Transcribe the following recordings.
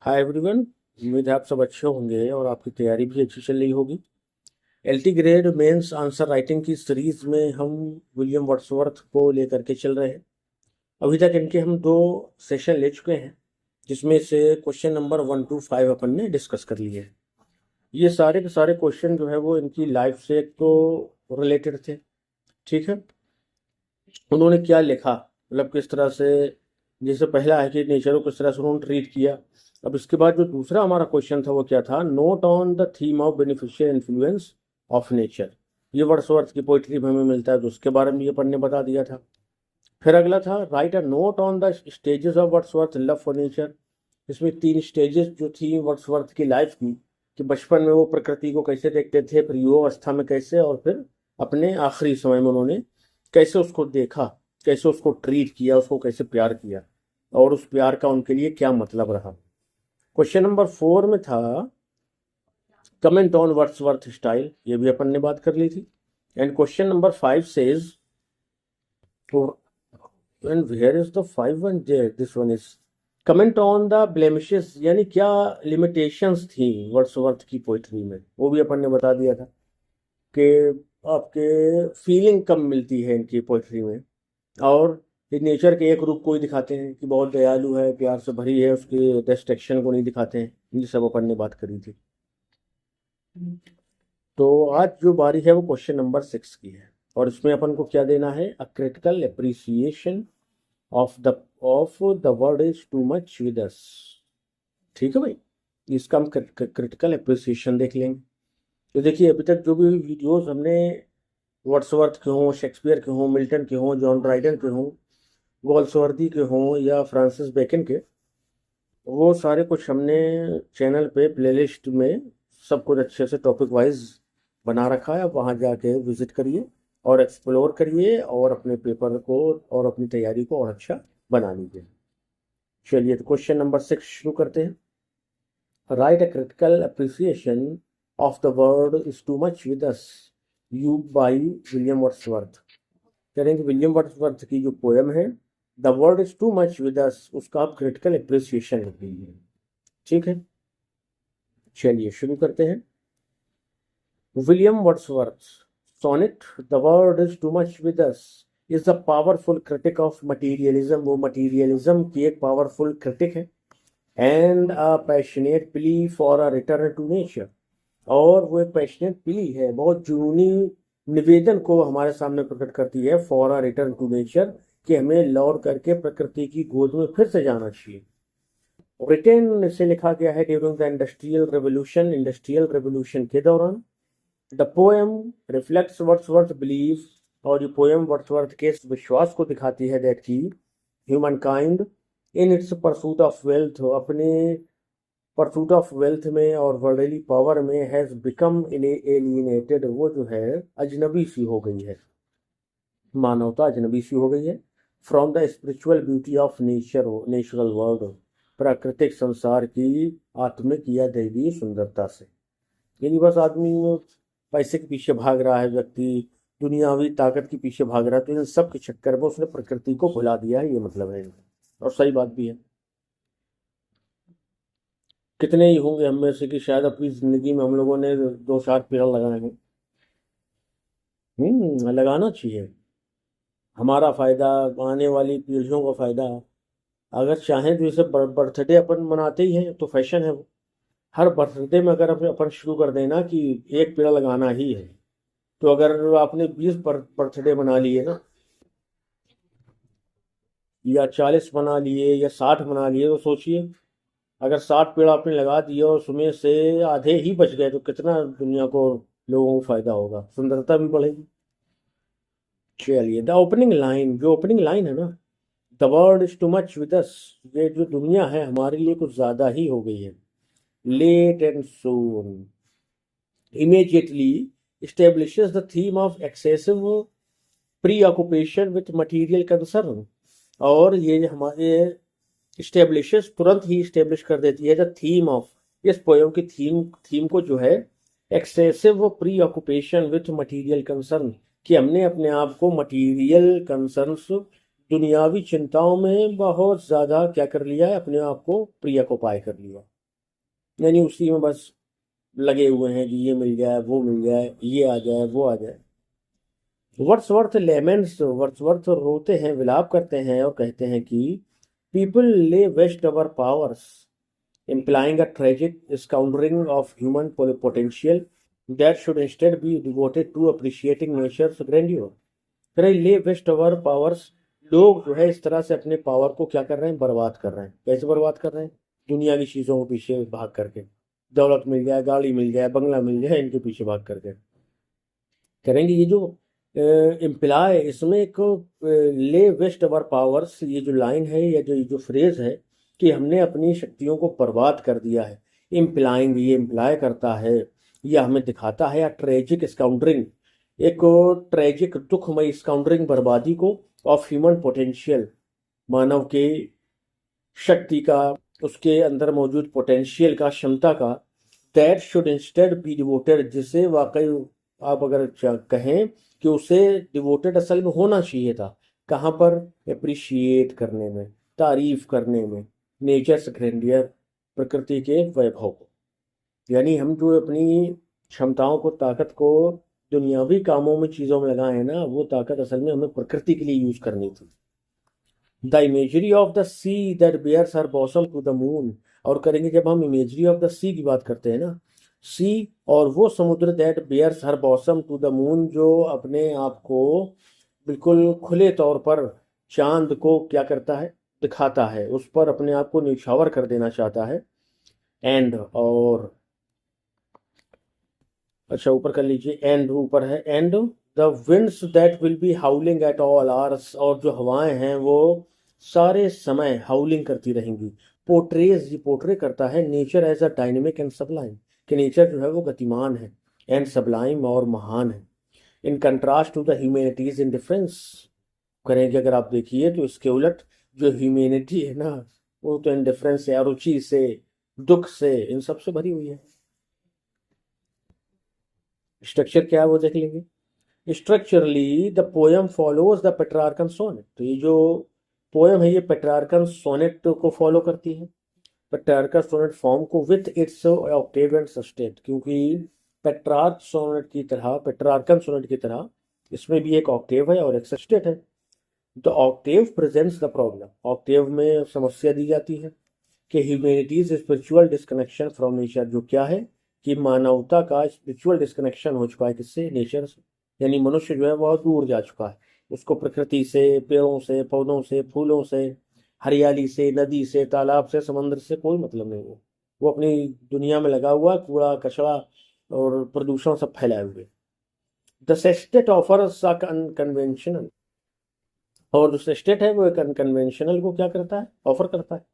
Hi everyone. उम्मीद है आप सब अच्छे होंगे और आपकी तैयारी भी अच्छी चल रही होगी। LT grade mains answer writing की सीरीज में हम विलियम वर्ड्सवर्थ को लेकर के चल रहे हैं। अभी तक इनके हम 2 सेशन ले चुके हैं, जिसमें से क्वेश्चन नंबर 1 to 5 अपन ने डिस्कस कर लिए हैं। ये सारे के सारे क्वेश्चन जो है वो इनकी लाइफ से एक तो रिलेटेड थे। ठीक है, उन्होंने क्या लिखा, मतलब किस तरह से, जैसे पहला है कि नेचर को किस तरह से उन्होंने ट्रीट किया। अब इसके बाद जो दूसरा हमारा क्वेश्चन था वो क्या था, note on the theme of beneficial influence of nature. ये वर्ड्सवर्थ की पोइट्री में हमें मिलता है, तो उसके बारे में ये पढ़ने बता दिया था। फिर अगला था right a note on the stages of Wordsworth love for nature. इसमें 3 स्टेजेस जो थी वर्ड्सवर्थ की लाइफ की, कि बचपन में वो प्रकृति को कैसे देखते थे, फिर युवावस्था में कैसे, और फिर अपने आखिरी समय में उन्होंने कैसे उसको देखा, कैसे उसको ट्रीट किया, उसको कैसे प्यार किया, और उस प्यार का उनके लिए क्या मतलब रहा। क्वेश्चन नंबर 4 में था कमेंट ऑन वर्ड्सवर्थ स्टाइल, ये भी अपन ने बात कर ली थी। And question number 5 says, and where is the 5 one, this one is comment on the blemishes, यानी क्या लिमिटेशंस थी वर्ड्सवर्थ की पोइट्री में, वो भी अपन ने बता दिया था कि आपके फीलिंग कम मिलती है इनकी पोइट्री में, और ये नेचर के एक रूप को ही दिखाते हैं कि बहुत दयालु है, प्यार से भरी है, उसके डिस्ट्रैक्शन को नहीं दिखाते हैं। ये सब अपन ने बात करी थी। तो आज जो बारी है वो क्वेश्चन नंबर 6 की है, और इसमें अपन को क्या देना है, a critical appreciation of the word is too much with अस। ठीक है भाई, इसका हम क्रिटिकल अप्रिसिएशन देख लेंगे। तो देखिए, अभी तक जो भी वीडियोस हमने वर्ड्सवर्थ के हों, शेक्सपियर के हों, मिल्टन के हों, जॉन ड्राइडन के हों, गोल्सवर्दी के हों, या फ्रांसिस बेकन के, वो सारे कुछ हमने चैनल पे प्लेलिस्ट में सब कुछ अच्छे से टॉपिक वाइज बना रखा है। वहाँ जाके विजिट करिए और एक्सप्लोर करिए, और अपने पेपर को और अपनी तैयारी को और अच्छा बना लीजिए। चलिए, तो क्वेश्चन नंबर 6 शुरू करते हैं। Right a critical appreciation of the word is too much with us, you by William Wordsworth. कह रहे हैं कि विलियम वर्ड्सवर्थ की जो पोएम है the word is too much with अस, उसका आप क्रिटिकल अप्रिसिएशन लिख लीजिए। ठीक है, चलिए शुरू करते हैं। William Wordsworth sonnet, the word is too much with us is the powerful critic of materialism. वो मटीरियलिज्म की एक पावरफुल क्रिटिक है। And a passionate plea for a return to nature, और वो एक पैशनेट प्ली है, बहुत जुनूनी निवेदन को हमारे सामने प्रकट करती है, for a return to nature, कि हमें लौट करके प्रकृति की गोद में फिर से जाना चाहिए। ब्रिटेन से लिखा गया है ड्यूरिंग द इंडस्ट्रियल रेवोल्यूशन के दौरान। The poem reflects Wordsworth believe, और ये पोएम वर्ड्सवर्थ के इस विश्वास को दिखाती है दैट की human kind in its pursuit of wealth, अपने परसूट ऑफ वेल्थ में और वर्ल्डली पावर में हैज बिकम एलियनेटेड, वो जो है अजनबी सी हो गई है, मानवता अजनबी सी हो गई है, from the spiritual beauty of natural world, प्राकृतिक संसार की आत्मिक या दैवीय सुंदरता से। यानी बस आदमी पैसे के पीछे भाग रहा है, व्यक्ति दुनियावी ताकत के पीछे भाग रहा है, तो इन सब के चक्कर में उसने प्रकृति को भुला दिया है, ये मतलब है। और सही बात भी है। कितने ही होंगे हम में से कि शायद अपनी जिंदगी में हम लोगों ने 2-4 पेड़ लगाए हैं। लगाना चाहिए, हमारा फायदा, आने वाली पीढ़ियों का फायदा। अगर चाहें तो इसे बर्थडे अपन मनाते ही हैं, तो फैशन है वो। हर बर्थडे में अगर अपन शुरू कर देना कि एक पेड़ लगाना ही है, तो अगर आपने 20 बर्थडे मना लिए ना, या 40 मना लिए, या 60 मना लिए, तो सोचिए अगर 60 पेड़ आपने लगा दिए और उसमें से आधे ही बच गए, तो कितना दुनिया को, लोगों को फायदा होगा, सुंदरता भी बढ़ेगी। चलिए, द ओपनिंग लाइन, जो ओपनिंग लाइन है ना, the world is too much with अस, ये जो दुनिया है हमारे लिए कुछ ज्यादा ही हो गई है। Late and soon immediately establishes the theme of excessive preoccupation with material concern, और ये हमारे establishes तुरंत ही establish कर देती है द थीम ऑफ, इस पोएम की थीम को जो है excessive preoccupation with material concern, कि हमने अपने आप को मटीरियल कंसर्न्स, दुनियावी चिंताओं में बहुत ज़्यादा क्या कर लिया है, अपने आप को प्रियकोपाय कर लिया। यानी उसी में बस लगे हुए हैं कि ये मिल जाए, वो मिल जाए, ये आ जाए, वो आ जाए। वर्ड्सवर्थ लेमेंट्स, वर्ड्सवर्थ रोते हैं, विलाप करते हैं और कहते हैं कि people lay waste our powers, implying a tragic squandering of human potential that should instead be devoted to appreciating nature's grandeur। फिर ले वेस्ट अवर पावर्स, लोग जो है इस तरह से अपने पावर को क्या कर रहे हैं, बर्बाद कर रहे हैं। कैसे बर्बाद कर रहे हैं? दुनिया की चीज़ों के पीछे भाग करके, दौलत मिल जाए, गाड़ी मिल जाए, बंगला मिल जाए, इनके पीछे भाग करके करेंगे। ये जो इम्प्लाय, इसमें एक ले वेस्ट अवर पावर्स, ये जो लाइन है या जो फ्रेज है कि हमने अपनी शक्तियों को बर्बाद कर दिया है, इम्प्लाइंग, ये इम्प्लाय करता है या हमें दिखाता है, या ट्रेजिक स्काउंडरिंग, एक ट्रेजिक दुखमय स्काउंडरिंग, बर्बादी को, ऑफ ह्यूमन पोटेंशियल, मानव के शक्ति का, उसके अंदर मौजूद पोटेंशियल का, क्षमता का, that should instead be devoted, जिसे वाकई आप अगर कहें कि उसे डिवोटेड असल में होना चाहिए था, कहाँ पर? अप्रिशिएट करने में, तारीफ करने में, नेचर्स ग्रैंडियर, प्रकृति के वैभव को। यानी हम जो अपनी क्षमताओं को, ताकत को दुनियावी कामों में, चीज़ों में लगाए हैं ना, वो ताकत असल में हमें प्रकृति के लिए यूज करनी थी। The imagery of the sea that bares her bosom to the moon, और करेंगे जब हम इमेजरी ऑफ द सी की बात करते हैं ना, सी और वो समुद्र, that bares her bosom to the moon, जो अपने आप को बिल्कुल खुले तौर पर चांद को क्या करता है, दिखाता है, उस पर अपने आप को न्यौछावर कर देना चाहता है। एंड, और अच्छा ऊपर कर लीजिए, एंड ऊपर है, and the winds that will be हाउलिंग at all hours, और जो हवाएं हैं वो सारे समय हाउलिंग करती रहेंगी। पोर्ट्रेज, ये पोर्ट्रे करता है nature as a dynamic and sublime, कि नेचर जो है वो गतिमान है, एंड सबलाइम, और महान है। In contrast to the humanity's indifference, करेंगे अगर आप देखिए तो इसके उलट जो ह्यूमैनिटी है ना, वो तो इंडिफरेंस से, अरुचि से, दुख से, इन सब से भरी हुई है। स्ट्रक्चर क्या है वो देख लेंगे। Structurally the poem follows the Petrarchan sonnet, तो ये जो पोएम है ये पेट्रार्कन सोनेट को फॉलो करती है, पेट्रार्कन सोनेट फॉर्म को, विथ इट्स ऑक्टेव एंड सस्टेट, क्योंकि पेट्रार्क सोनेट की तरह, पेट्रार्कन सोनेट की तरह इसमें भी एक ऑक्टेव है और एक सस्टेट है। The Octave presents the problem, Octave में समस्या दी जाती है कि humanities spiritual disconnection from nature, जो क्या है कि मानवता का स्पिरिचुअल डिस्कनेक्शन हो चुका है, किससे? नेचर से। यानी मनुष्य जो है बहुत दूर जा चुका है, उसको प्रकृति से, पेड़ों से, पौधों से, फूलों से, हरियाली से, नदी से, तालाब से, समंदर से कोई मतलब नहीं है। वो अपनी दुनिया में लगा हुआ, कूड़ा कचरा और प्रदूषण सब फैलाए हुए। द सेस्टेट ऑफर्स कन्वेंशनल, और जो सेस्टेट है वो एक अनकन्वेंशनल को क्या करता है, ऑफर करता है।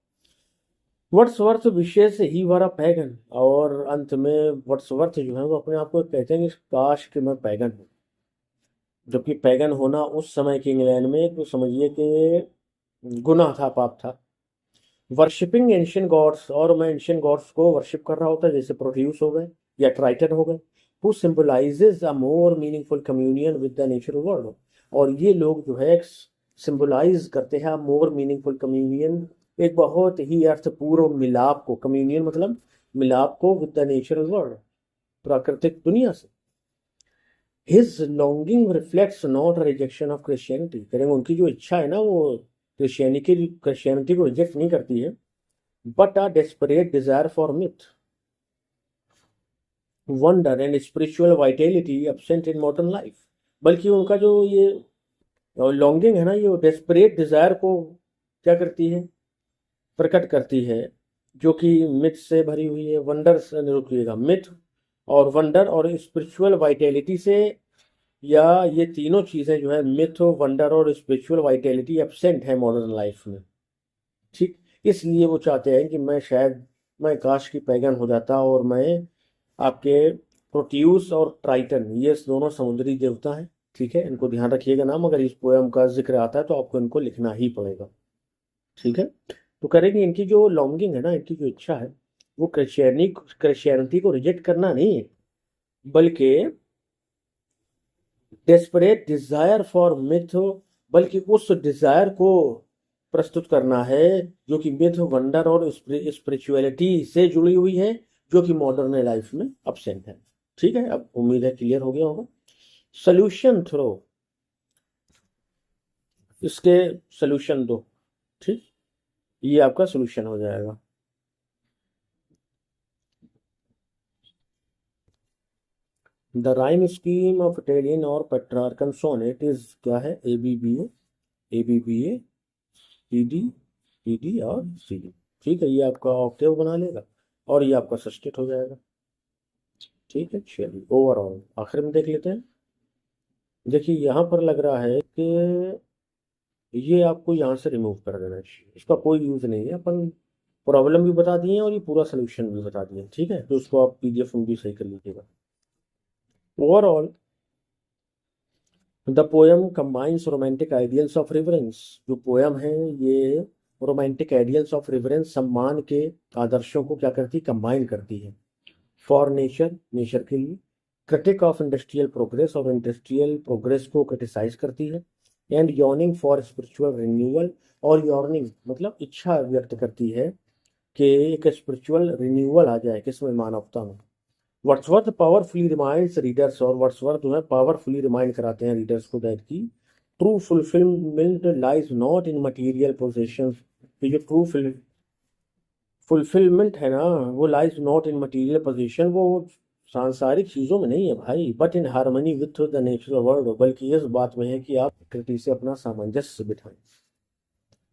वर्ड्सवर्थ विशेष ही वारा पैगन, और अंत में वर्ड्सवर्थ जो है वो अपने आप को कहते हैं कि काश कि मैं पैगन हूँ। जबकि पैगन होना उस समय के इंग्लैंड में तो समझिए कि गुनाह था, पाप था। वर्शिपिंग एंशियंट गॉड्स, और मैं एंशियंट गॉड्स को वर्शिप कर रहा होता, जैसे प्रोड्यूस हो गए या ट्राइटन हो गए, who symbolises a more meaningful communion with the natural world, और ये लोग जो है सिंबलाइज करते हैं मोर मीनिंगफुल कम्युनियन, एक बहुत ही अर्थपूर्ण मिलाप को, कम्युनियन मतलब मिलाप को, विद द नेचुरल वर्ल्ड, प्राकृतिक दुनिया से। His longing reflects not rejection of Christianity, करेंगे उनकी जो इच्छा है ना वो क्रिश्चियनिटी को रिजेक्ट नहीं करती है, but a desperate desire for myth, wonder and spiritual vitality absent in modern life, बल्कि उनका जो ये लॉन्गिंग है ना, ये डेस्परेट डिजायर को क्या करती है, प्रकट करती है, जो कि मिथ से भरी हुई है, वंडर से, रुकिएगा, मिथ और वंडर और स्पिरिचुअल वाइटेलिटी से, या ये तीनों चीज़ें जो है, मिथ, वंडर और स्पिरिचुअल वाइटेलिटी एब्सेंट है मॉडर्न लाइफ में। ठीक, इसलिए वो चाहते हैं कि मैं काश की पैगन हो जाता, और मैं आपके प्रोट्यूस और ट्राइटन, ये दोनों समुद्री देवता हैं। ठीक है, इनको ध्यान रखिएगा नाम, अगर इस पोएम का जिक्र आता है तो आपको इनको लिखना ही पड़ेगा। ठीक है, तो करेंगे इनकी जो लॉन्गिंग है ना, इनकी जो इच्छा है वो क्रिश्चियनिटी को रिजेक्ट करना नहीं है, बल्कि डेस्परेट डिजायर फॉर मिथ, बल्कि उस डिजायर को प्रस्तुत करना है जो कि मिथ, वंडर और स्पिरिचुअलिटी से जुड़ी हुई है, जो कि मॉडर्न लाइफ में अब्सेंट है। ठीक है, अब उम्मीद है क्लियर हो गया होगा। सोल्यूशन थ्रो, इसके सोल्यूशन दो। ठीक, ये आपका सोल्यूशन हो जाएगा। The rhyme scheme of Italian और पेट्रार्कन सोनेट इज क्या है, A B B A C D P D और सी डी। ठीक है, ये आपका ऑक्टेव बना लेगा और ये आपका सस्टेट हो जाएगा। ठीक है, चलिए ओवरऑल आखिर में देख लेते हैं। देखिए यहाँ पर लग रहा है कि ये आपको यहाँ से रिमूव कर देना चाहिए, इसका कोई यूज़ नहीं है। अपन प्रॉब्लम भी बता दिए और ये पूरा सोल्यूशन भी बता दिए। ठीक है, तो उसको आप पीडीएफ में भी सही कर लीजिएगा। Overall the poem combines romantic ideals of reverence, जो पोएम है ये रोमांटिक आइडियल्स ऑफ रिवरेंस, सम्मान के आदर्शों को क्या करती, कंबाइन करती है। फॉर नेचर, नेचर के लिए। क्रिटिक ऑफ इंडस्ट्रियल प्रोग्रेस, और इंडस्ट्रियल प्रोग्रेस को क्रिटिसाइज करती है। And yawning for spiritual renewal, और यॉर्निंग मतलब इच्छा व्यक्त करती है कि एक स्पिरिचुअल रिन्यूअल आ जाए किसमें, मानवता में। वर्ड्सवर्थ पावरफुली रिमाइंड्स रीडर्स, और वर्ड्सवर्थ जो है पावरफुली रिमाइंड कराते हैं रीडर्स को दैट की true fulfilment lies not in material possessions. ये जो ट्रू फुलफिलमेंट है ना, वो lies not in material position, वो सांसारिक चीज़ों में नहीं है भाई, but in harmony with the natural world, बल्कि इस बात में है कि आप प्रकृति से अपना सामंजस्य बिठाएं।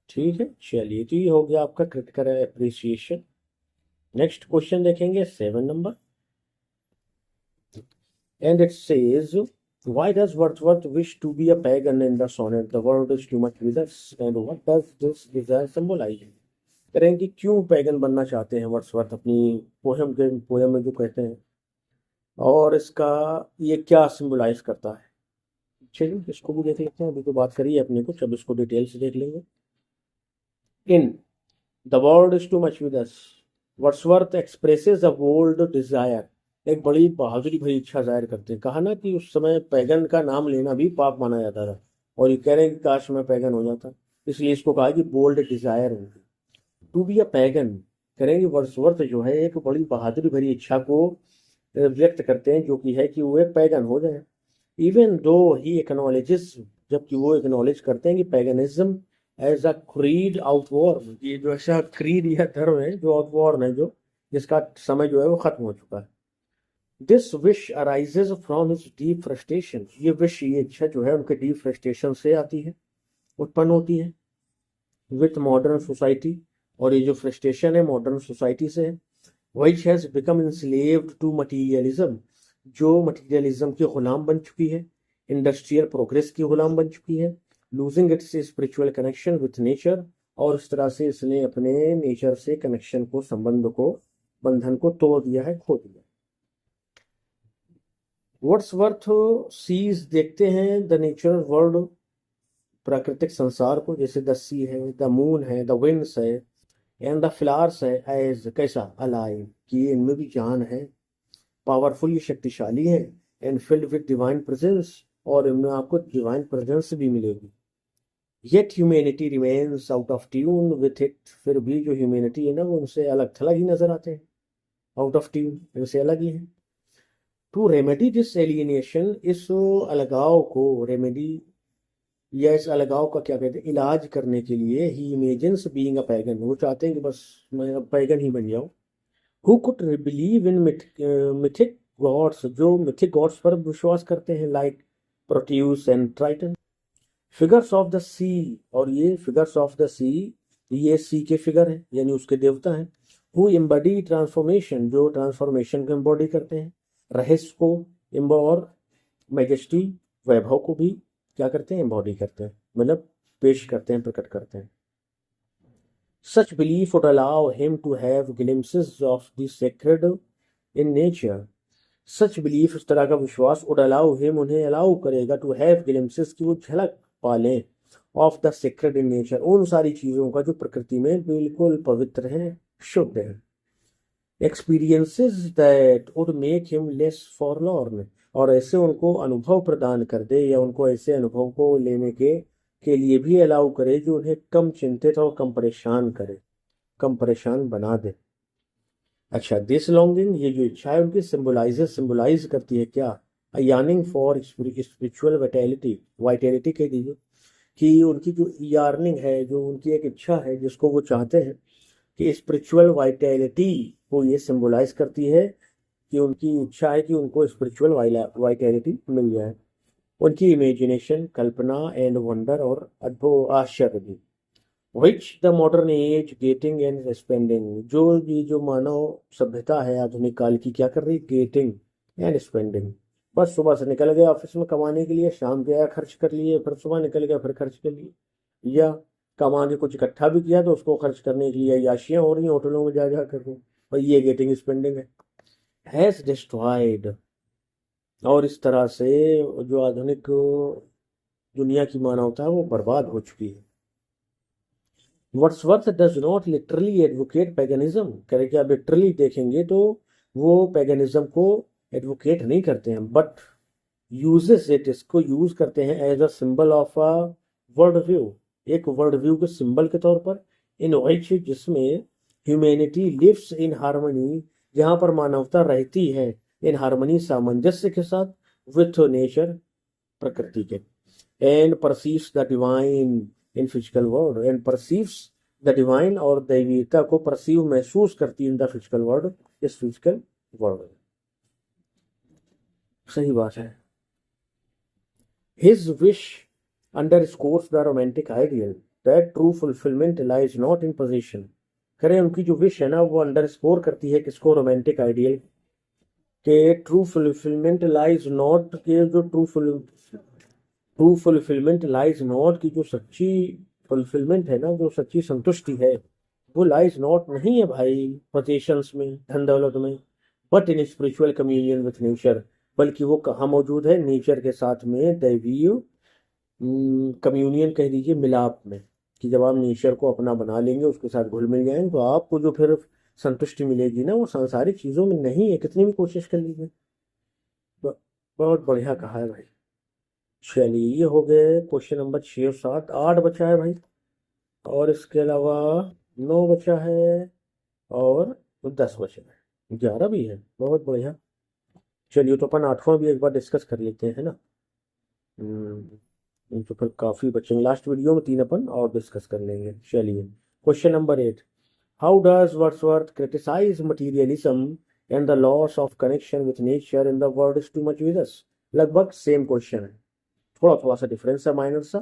ठीक है, चलिए तो ये हो गया आपका क्रिटिकल एप्रिसिएशन। नेक्स्ट क्वेश्चन देखेंगे 7 number, and it says, why does Wordsworth wish to be a pagan in the sonnet? The world is too much with us, and what does this desire symbolize? करें कि क्यों pagan बनना चाहते हैं Wordsworth अपनी poem में जो कहते हैं, और इसका ये क्या सिंबलाइज करता है। चलिए इसको भी देख लेते हैं। अभी तो बात करिए अपने कुछ, अब इसको डिटेल से देख लेंगे। In the world is too much with us, Wordsworth expresses a bold desire, एक बड़ी बहादुरी भरी इच्छा जाहिर करते हैं। कहा ना कि उस समय पैगन का नाम लेना भी पाप माना जाता था, और ये कह रहे हैं कि काश मैं पैगन हो जाता, इसलिए इसको कहा कि बोल्ड डिजायर होगी। टू बी अ पैगन, करेंगे वर्ड्सवर्थ जो है एक बड़ी बहादुरी भरी इच्छा को व्यक्त करते हैं, जो कि है कि वो एक पैगन हो जाए। इवन दो ही एक्नॉलेजेस, जबकि वो एक्नॉलेज करते हैं कि पैगनिज्म एज अ क्रीड आउटवॉर्न, ये जो ऐसा क्रीड या धर्म है जो आउटवॉर्न है, जो जिसका समय जो है वो खत्म हो चुका है। This wish arises from his deep frustration, ये विश, ये इच्छा जो है उनके डीप फ्रस्ट्रेशन से आती है, उत्पन्न होती है। विथ मॉडर्न सोसाइटी, और ये जो फ्रस्ट्रेशन है मॉडर्न सोसाइटी से है। Which has become enslaved to materialism, जो मटीरियलिज्म के गुलाम बन चुकी है, इंडस्ट्रियल प्रोग्रेस की गुलाम बन चुकी है। Losing its spiritual connection with nature, और इस तरह से इसने अपने नेचर से कनेक्शन को, संबंध को, बंधन को तोड़ दिया है, खो दिया। वर्ड्सवर्थ सीज, देखते हैं द नेचुरल वर्ल्ड, प्राकृतिक संसार को, जैसे द सी है, द मून है, द विंड्स है, एंड द फ्लावर्स है, एज कैसा, अलाइव, कि इनमें भी जान है, पावरफुल, ये शक्तिशाली है, and filled with divine presence, और इनमें आपको डिवाइन प्रेजेंस भी मिलेगी। Yet humanity remains out of tune with it, फिर भी जो ह्यूमैनिटी है ना वो उनसे अलग थलग ही नजर आते हैं, आउट ऑफ ट्यून, इनसे अलग ही है। टू रेमेडी दिस एलियनेशन, इस अलगाव को, रेमेडी या इस अलगाव का क्या कहते हैं, इलाज करने के लिए, ही इमेजिन्स बीइंग अ पैगन, वो चाहते हैं कि बस मैं पैगन ही बन जाऊं। Who could believe in mythic gods, जो मिथिक गॉड्स पर विश्वास करते हैं, like Proteus and Triton. Figures of the sea, और ये फिगर्स ऑफ द सी, ये सी के फिगर हैं, यानी उसके देवता हैं। हु एम्बडी ट्रांसफॉर्मेशन, जो ट्रांसफॉर्मेशन को एम्बॉडी करते हैं, रहस्य को, और मैजेस्टी, वैभव को भी क्या करते हैं, एम्बॉडी करते हैं, मतलब पेश करते हैं, प्रकट करते हैं। Such belief would allow him to have glimpses of the sacred in nature, such belief, इस तरह का विश्वास, वुड अलाउ हिम, उन्हें अलाउ करेगा, टू हैव ग्लिम्पसेस, की वो झलक पालें, of the sacred in nature, उन सारी चीज़ों का जो प्रकृति में बिल्कुल पवित्र है, शुद्ध है। Experiences that would make him less forlorn, और ऐसे उनको अनुभव प्रदान कर दे, या उनको ऐसे अनुभव को लेने के लिए भी अलाउ करे जो उन्हें कम चिंतित और कम परेशान करे, कम परेशान बना दे। अच्छा, दिस लॉन्गिंग, ये जो इच्छा है उनकी, सिंबलाइज करती है क्या, अ यार्निंग फॉर स्पिरिचुअल वाइटैलिटी, वाइटैलिटी कह दीजिए, कि उनकी जो यार्निंग है, जो उनकी एक इच्छा है जिसको वो चाहते हैं कि स्पिरिचुअल वाइटैलिटी को ये सिंबलाइज करती है, कि उनकी इच्छा है कि उनको स्पिरिचुअल वाइटैलिटी मिल जाए। उनकी इमेजिनेशन, कल्पना एंड वंडर, और अद्भुत आश्चर्य भी, which the modern age getting and spending, जो ये जो मानव सभ्यता है आधुनिक काल की क्या कर रही है, गेटिंग एंड स्पेंडिंग। बस सुबह से निकल गया ऑफिस में कमाने के लिए, शाम गया खर्च कर लिए, फिर सुबह निकल गया फिर खर्च कर लिए, या कमा के कुछ इकट्ठा भी किया तो उसको खर्च करने के लिए याशियां हो रही हैं होटलों में जा जा कर के, और ये गेटिंग स्पेंडिंग है। हैज डिस्ट्रॉयड, और इस तरह से जो आधुनिक दुनिया की मानवता है वो बर्बाद हो चुकी है। Wordsworth does not literally advocate paganism, करें कि आप लिटरली देखेंगे तो वो पैगनिज्म को एडवोकेट नहीं करते हैं, बट यूजेस इट, इसको यूज करते हैं as a symbol of a world view, एक वर्ल्ड व्यू के सिंबल के तौर पर, इन विच, जिसमें ह्यूमैनिटी लिव्स इन हार्मनी, जहाँ पर मानवता रहती है इन हार्मनी, सामंजस्य के साथ, विथ नेचर, प्रकृति के, and perceives the divine in physical world, and perceives the divine, और दैवीयता को परसीव, महसूस करती है इन द फिजिकल वर्ल्ड, इस फिजिकल वर्ल्ड। सही बात है। His wish underscores the romantic ideal that true fulfilment lies not in position, करें उनकी जो विश है ना वो अंडरस्कोर करती है किसको, रोमांटिक आइडियल के, ट्रू फुलफिलमेंट लाइज नॉट के, जो ट्रू फुलफिलमेंट लाइज नॉट की जो सच्ची फुलफिलमेंट है ना, जो सच्ची संतुष्टि है, वो लाइज नॉट नहीं है भाई पोजीशंस में, धन दौलत में, but in spiritual communion with nature, बल्कि वो कहाँ मौजूद है, नेचर के साथ में, दैवीय कम्युनियन कह दीजिए, मिलाप में, कि जब आप नेचर को अपना बना लेंगे, उसके साथ घुल मिल जाएंगे, तो आपको जो फिर संतुष्टि मिलेगी ना वो सांसारिक चीज़ों में नहीं है, कितनी भी कोशिश कर लीजिए। बहुत बढ़िया कहा है भाई। चलिए, ये हो गए क्वेश्चन नंबर 6 और 7, 8 बचा है भाई, और इसके अलावा 9 बचा है, और 10 बचा है, 11 भी है, बहुत बढ़िया। चलिए, तो अपन 8वां भी एक बार डिस्कस कर लेते हैं ना। तो फिर काफ़ी बचेंगे, लास्ट वीडियो में 3 अपन और डिस्कस कर लेंगे। चलिए, question number 8, how does Wordsworth criticise materialism and the loss of connection with nature in the world is too much with us. लगभग सेम क्वेश्चन है, थोड़ा थोड़ा सा डिफरेंस है, माइनर सा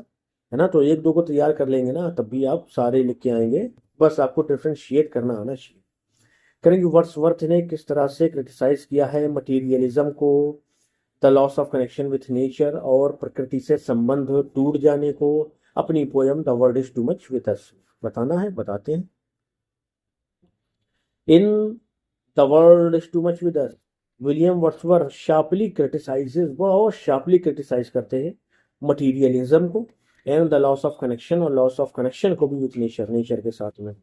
है ना, तो 1-2 को तैयार कर लेंगे ना, तब भी आप सारे लिख के आएंगे, बस आपको डिफ्रेंशिएट करना आना चाहिए। करेंगे वर्ड्सवर्थ ने किस तरह से क्रिटिसाइज किया है मटीरियलिज्म को, the loss of connection with nature, और प्रकृति से संबंध टूट जाने को, अपनी poem the world is too much with us. बताना है, बताते हैं। इन the world is too much with us, William Wordsworth sharply criticises, बहुत शार्पली क्रिटिसाइज करते हैं मटीरियलिज्म को, and the loss of connection, और लॉस ऑफ कनेक्शन को भी विथ नेचर, नेचर के साथ में,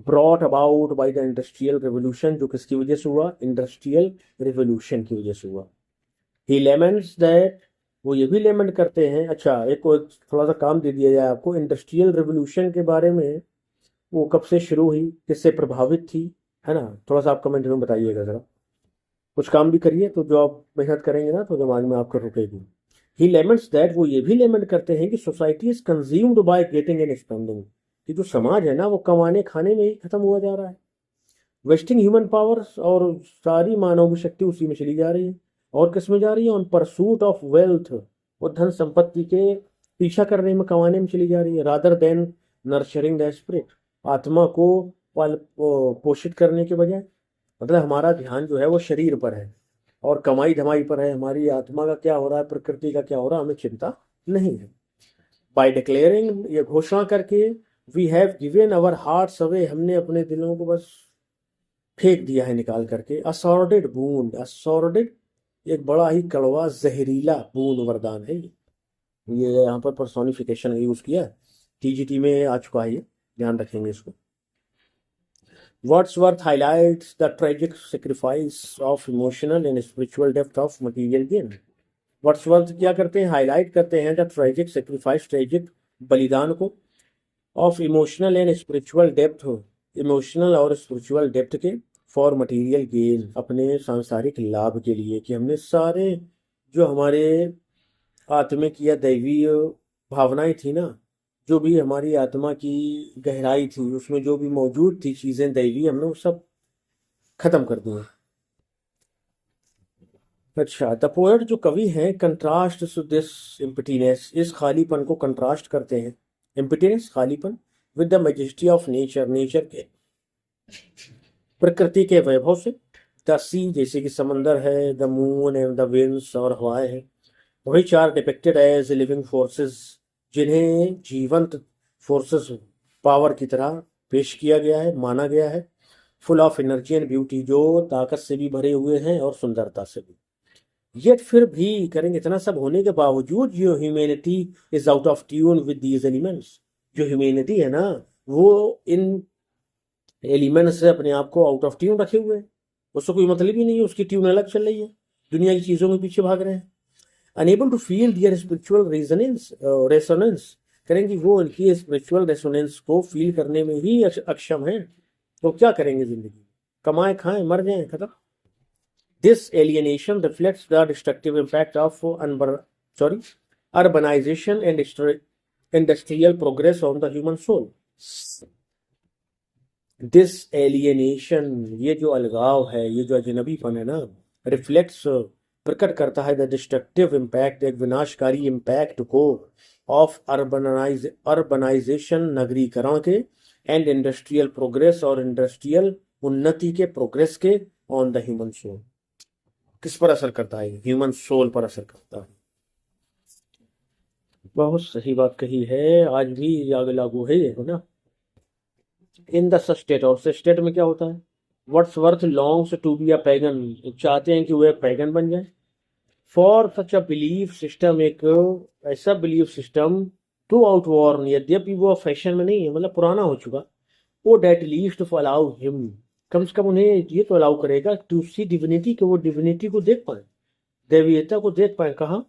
brought about by the industrial revolution, जो किसकी वजह से हुआ, इंडस्ट्रियल रेवोल्यूशन की वजह से हुआ। ही लेमेंट्स दैट, वो ये भी लेमेंट करते हैं, अच्छा एक को थोड़ा सा काम दे दिया जाए आपको, इंडस्ट्रियल रेवोल्यूशन के बारे में, वो कब से शुरू हुई, किससे प्रभावित थी, है ना, थोड़ा सा आप कमेंट में बताइएगा जरा, कुछ काम भी करिए तो जो आप मेहनत करेंगे ना तो दिमाग में आपका रुकेगी। ही लेमेंट्स दैट, वो ये भी लेमेंट करते हैं कि society is consumed by getting and spending, कि जो समाज है ना वो कमाने खाने में ही खत्म हुआ जा रहा है, वेस्टिंग ह्यूमन पावर्स, और सारी मानव शक्ति उसी में चली जा रही है, और किस में जा रही है, ऑन परसूट ऑफ वेल्थ, वो धन संपत्ति के पीछा करने में, कमाने में चली जा रही है, rather than nurturing the spirit, आत्मा को पोषित करने के बजाय, मतलब हमारा ध्यान जो है वो शरीर पर है और कमाई धमाई पर है, हमारी आत्मा का क्या हो रहा है, प्रकृति का क्या हो रहा है, हमें चिंता नहीं है। बाय डिक्लेयरिंग, ये घोषणा करके, we have given our hearts away, हमने अपने दिलों को बस फेंक दिया है निकाल करके, असॉर्डेड बूंद, असॉर्डेड एक बड़ा ही कड़वा जहरीला बूंद वरदान है ये यहाँ पर पर्सोनिफिकेशन यूज किया, टीजीटी में आ चुका है ये, ध्यान रखेंगे इसको। Wordsworth highlights the tragic sacrifice of emotional and spiritual depth of material gain. Wordsworth क्या करते हैं, हाईलाइट करते हैं द ट्रेजिक सेक्रीफाइस, ट्रेजिक बलिदान को, of emotional and spiritual depth, emotional और स्पिरिचुअल डेप्थ के, फॉर मटेरियल गेन, अपने सांसारिक लाभ के लिए, कि हमने सारे जो हमारे आत्मिक या दैवीय भावनाएं थी ना, जो भी हमारी आत्मा की गहराई थी, उसमें जो भी मौजूद थी चीजें दैवी, हमने वो सब खत्म कर दी हैं। अच्छा, द पोएट जो कवि हैं कंट्रास्ट टू दिस एम्प्टीनेस, इस खालीपन को कंट्रास्ट करते हैं, एम्प्टीनेस खालीपन, with the majesty of nature, nature के प्रकृति के वैभव से। द सी जैसे कि समंदर है, the moon and the winds और हवाएं हैं, which are depicted as living forces, जिन्हें जीवंत फोर्सेस पावर की तरह पेश किया गया है, माना गया है। Full of energy and beauty, जो ताकत से भी भरे हुए हैं और सुंदरता से भी। येट फिर भी करेंगे, इतना सब होने के बावजूद जो humanity is out of tune with these elements, जो ह्यूमैनिटी है ना, वो इन एलिमेंट्स से अपने आप को आउट ऑफ ट्यून रखे हुए हैं। उससे कोई मतलब ही नहीं है, उसकी ट्यून अलग चल रही है, दुनिया की चीजों के पीछे भाग रहे हैं। Unable to feel their spiritual resonance, करेंगे वो इनकी स्पिरिचुअल रेजोनेंस को फील करने में ही अक्षम है, तो क्या करेंगे जिंदगी, कमाए खाएं मर जाएं खत्म। This alienation reflects the destructive impact of urbanisation and industrial progress on the human soul. This alienation, ये जो अलगाव है, ये जो अजनबीपन है ना, रिफ्लेक्ट्स प्रकट करता है द डिस्ट्रक्टिव इम्पैक्ट, एक विनाशकारी इम्पैक्ट को, ऑफ अर्बनाइजेशन, नगरीकरण के, एंड इंडस्ट्रियल प्रोग्रेस, और इंडस्ट्रियल उन्नति के, प्रोग्रेस के, ऑन द ह्यूमन सोल। किस पर असर करता है? ह्यूमन सोल पर असर करता है। बहुत सही बात कही है, आज भी लागू है ये, है ना। इन द स्टेट, और स्टेट में क्या होता है, Wordsworth longs to be a pagan, चाहते हैं कि वह पैगन बन जाए। For such a belief system, एक ऐसा बिलीफ सिस्टम, टू आउटवॉर्न, यद्यपि वो फैशन में नहीं है, मतलब पुराना हो चुका, वो at least to allow him, कम से कम उन्हें ये तो अलाउ करेगा टू सी डिविनिटी, कि वो डिविनिटी को देख पाए, दैवीयता को देख पाए। कहाँ?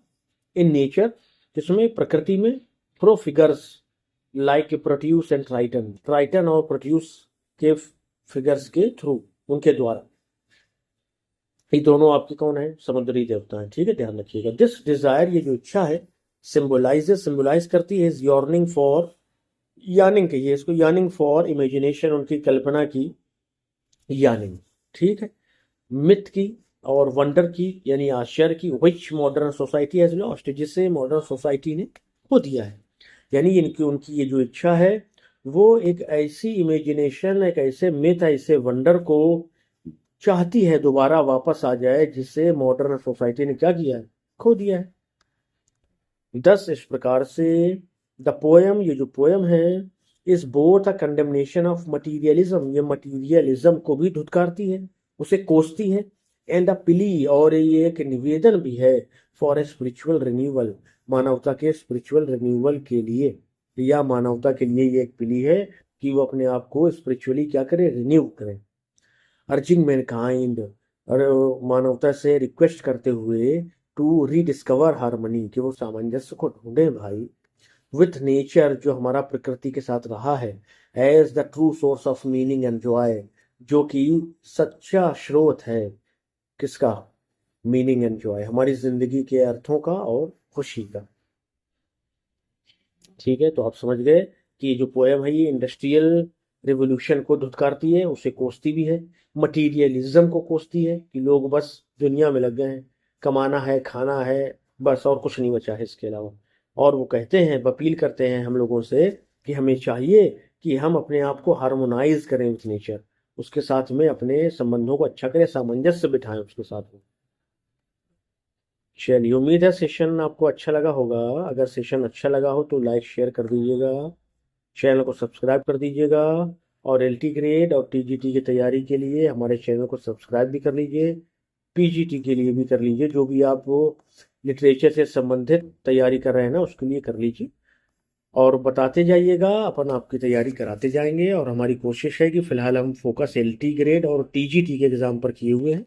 इन नेचर, जिसमें प्रकृति में, through figures like Proteus and Triton, Triton और प्रोट्यूस के फिगर्स के थ्रू, उनके द्वारा। ये दोनों आपके कौन है? समुद्री देवता हैं, ठीक है, ध्यान रखिएगा। दिस डिजायर, ये जो इच्छा है, सिंबलाइज करती है यॉर्निंग फॉर, यानिंग कहिए इसको, यानिंग फॉर इमेजिनेशन, उनकी कल्पना की यानिंग, ठीक है, मिथ की और वंडर की, यानी आश्चर्य की, विच मॉडर्न सोसाइटी हैज लॉस्ट, जिसे मॉडर्न सोसाइटी ने खो दिया है। यानी इनकी उनकी ये जो इच्छा है, वो एक ऐसी इमेजिनेशन, एक ऐसे मिथ, ऐसे वंडर को चाहती है दोबारा वापस आ जाए, जिससे मॉडर्न सोसाइटी ने क्या किया है? खो दिया है। दस इस प्रकार से द पोएम, ये जो पोएम है, इस both a condemnation of materialism, ये मटीरियलिज्म को भी धुतकारती है, उसे कोसती है, एंड अ प्ली, और ये एक निवेदन भी है, फॉर ए स्पिरिचुअल रिन्यूअल, मानवता के स्पिरिचुअल रिन्यूअल के लिए, या मानवता के लिए ये एक प्ली है कि वो अपने आप को स्पिरिचुअली क्या करे? रिन्यू करें। अर्जिंग मैनकाइंड, और मानवता से रिक्वेस्ट करते हुए, टू रीडिस्कवर हार्मनी, कि वो सामंजस्य को ढूंढे भाई, विथ नेचर, जो हमारा प्रकृति के साथ रहा है, as the true source of meaning and joy, जो कि सच्चा स्रोत है किसका? मीनिंग एंड जॉय, हमारी जिंदगी के अर्थों का और खुशी का। ठीक है, तो आप समझ गए कि जो पोएम है ये इंडस्ट्रियल रिवोल्यूशन को धुतकारती है, उसे कोसती भी है, मटीरियलिज्म को कोसती है, कि लोग बस दुनिया में लग गए हैं, कमाना है, खाना है, बस, और कुछ नहीं बचा है इसके अलावा। और वो कहते हैं, अपील करते हैं हम लोगों से कि हमें चाहिए कि हम अपने आप को हार्मोनाइज करें विथ नेचर, उसके साथ में अपने संबंधों को अच्छा करें, सामंजस्य बिठाएं उसके साथ में। चलिए, उम्मीद है सेशन आपको अच्छा लगा होगा। अगर सेशन अच्छा लगा हो तो लाइक शेयर कर दीजिएगा, चैनल को सब्सक्राइब कर दीजिएगा, और एलटी ग्रेड और टीजीटी की तैयारी के लिए हमारे चैनल को सब्सक्राइब भी कर लीजिए, पीजीटी के लिए भी कर लीजिए, जो भी आप लिटरेचर से संबंधित तैयारी कर रहे हैं ना, उसके लिए कर लीजिए, और बताते जाइएगा, अपन आपकी तैयारी कराते जाएंगे। और हमारी कोशिश है कि फिलहाल हम फोकस एलटी ग्रेड और टीजीटी के एग्ज़ाम पर किए हुए हैं।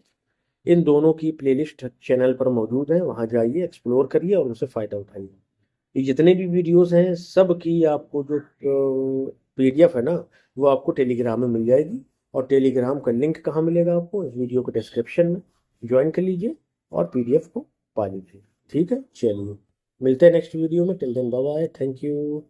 इन दोनों की प्लेलिस्ट चैनल पर मौजूद है, वहाँ जाइए, एक्सप्लोर करिए और उनसे फ़ायदा उठाइए। ये जितने भी वीडियोस हैं, सब की आपको जो पीडीएफ है ना, वो आपको टेलीग्राम में मिल जाएगी, और टेलीग्राम का लिंक कहाँ मिलेगा आपको, इस वीडियो के डिस्क्रिप्शन में, ज्वाइन कर लीजिए और पीडीएफ को पा लीजिए। ठीक है, चलिए मिलते हैं नेक्स्ट वीडियो में। Till then bye bye, thank you.